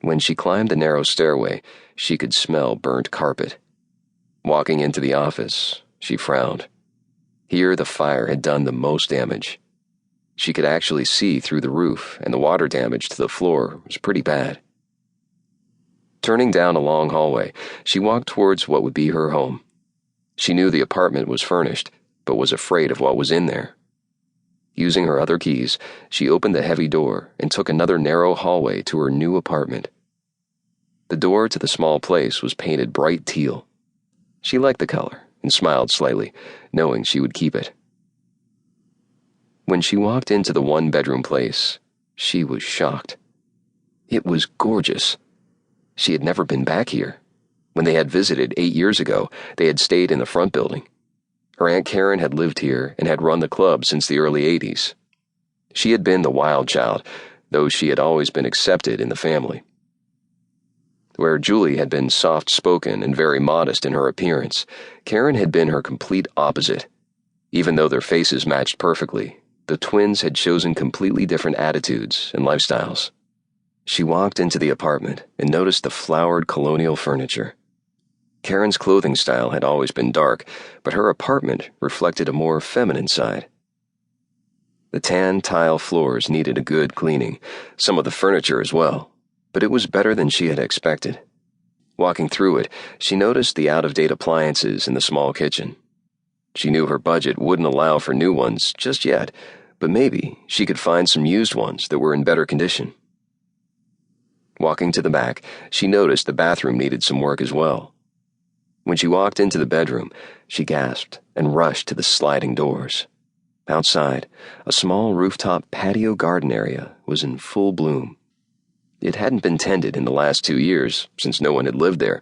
When she climbed the narrow stairway, she could smell burnt carpet. Walking into the office, she frowned. Here the fire had done the most damage. She could actually see through the roof, and the water damage to the floor was pretty bad. Turning down a long hallway, she walked towards what would be her home. She knew the apartment was furnished, but was afraid of what was in there. Using her other keys, she opened the heavy door and took another narrow hallway to her new apartment. The door to the small place was painted bright teal. She liked the color and smiled slightly, knowing she would keep it. When she walked into the one-bedroom place, she was shocked. It was gorgeous. She had never been back here. When they had visited 8 years ago, they had stayed in the front building. Her Aunt Karen had lived here and had run the club since the early 80s. She had been the wild child, though she had always been accepted in the family. Where Julie had been soft-spoken and very modest in her appearance, Karen had been her complete opposite. Even though their faces matched perfectly, the twins had chosen completely different attitudes and lifestyles. She walked into the apartment and noticed the flowered colonial furniture. Karen's clothing style had always been dark, but her apartment reflected a more feminine side. The tan tile floors needed a good cleaning, some of the furniture as well, but it was better than she had expected. Walking through it, she noticed the out-of-date appliances in the small kitchen. She knew her budget wouldn't allow for new ones just yet, but maybe she could find some used ones that were in better condition. Walking to the back, she noticed the bathroom needed some work as well. When she walked into the bedroom, she gasped and rushed to the sliding doors. Outside, a small rooftop patio garden area was in full bloom. It hadn't been tended in the last 2 years, since no one had lived there,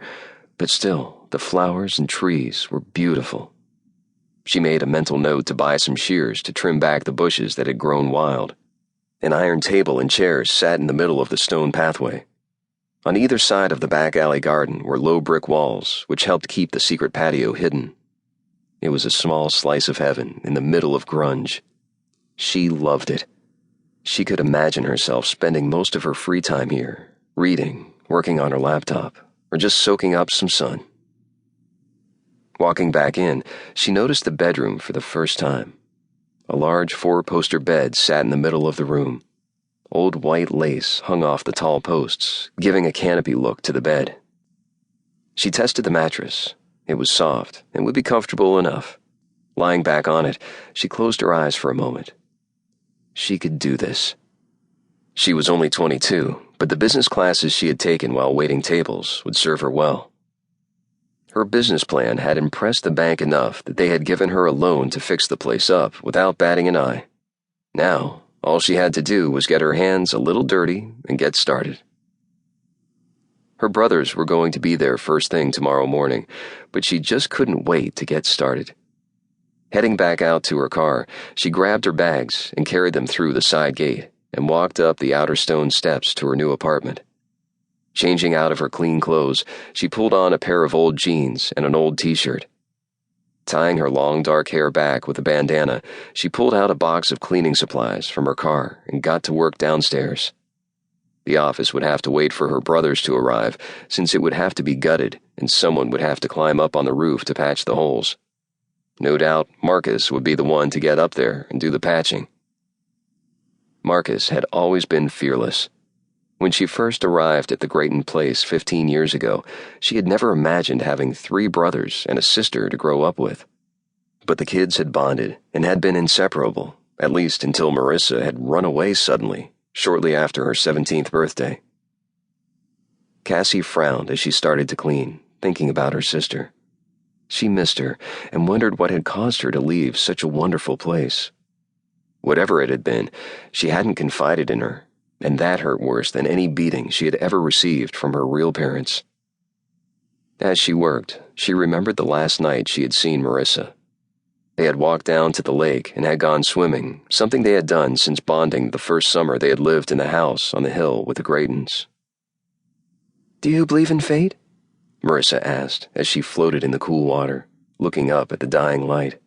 but still, the flowers and trees were beautiful. She made a mental note to buy some shears to trim back the bushes that had grown wild. An iron table and chairs sat in the middle of the stone pathway. On either side of the back alley garden were low brick walls, which helped keep the secret patio hidden. It was a small slice of heaven in the middle of grunge. She loved it. She could imagine herself spending most of her free time here, reading, working on her laptop, or just soaking up some sun. Walking back in, she noticed the bedroom for the first time. A large 4-poster bed sat in the middle of the room. Old white lace hung off the tall posts, giving a canopy look to the bed. She tested the mattress. It was soft and would be comfortable enough. Lying back on it, she closed her eyes for a moment. She could do this. She was only 22, but the business classes she had taken while waiting tables would serve her well. Her business plan had impressed the bank enough that they had given her a loan to fix the place up without batting an eye. Now, all she had to do was get her hands a little dirty and get started. Her brothers were going to be there first thing tomorrow morning, but she just couldn't wait to get started. Heading back out to her car, she grabbed her bags and carried them through the side gate and walked up the outer stone steps to her new apartment. Changing out of her clean clothes, she pulled on a pair of old jeans and an old t-shirt. Tying her long dark hair back with a bandana, she pulled out a box of cleaning supplies from her car and got to work downstairs. The office would have to wait for her brothers to arrive, since it would have to be gutted and someone would have to climb up on the roof to patch the holes. No doubt Marcus would be the one to get up there and do the patching. Marcus had always been fearless. When she first arrived at the Grayton place 15 years ago, she had never imagined having 3 brothers and a sister to grow up with. But the kids had bonded and had been inseparable, at least until Marissa had run away suddenly, shortly after her 17th birthday. Cassey frowned as she started to clean, thinking about her sister. She missed her and wondered what had caused her to leave such a wonderful place. Whatever it had been, she hadn't confided in her, and that hurt worse than any beating she had ever received from her real parents. As she worked, she remembered the last night she had seen Marissa. They had walked down to the lake and had gone swimming, something they had done since bonding the first summer they had lived in the house on the hill with the Graytons. "Do you believe in fate?" Marissa asked as she floated in the cool water, looking up at the dying light.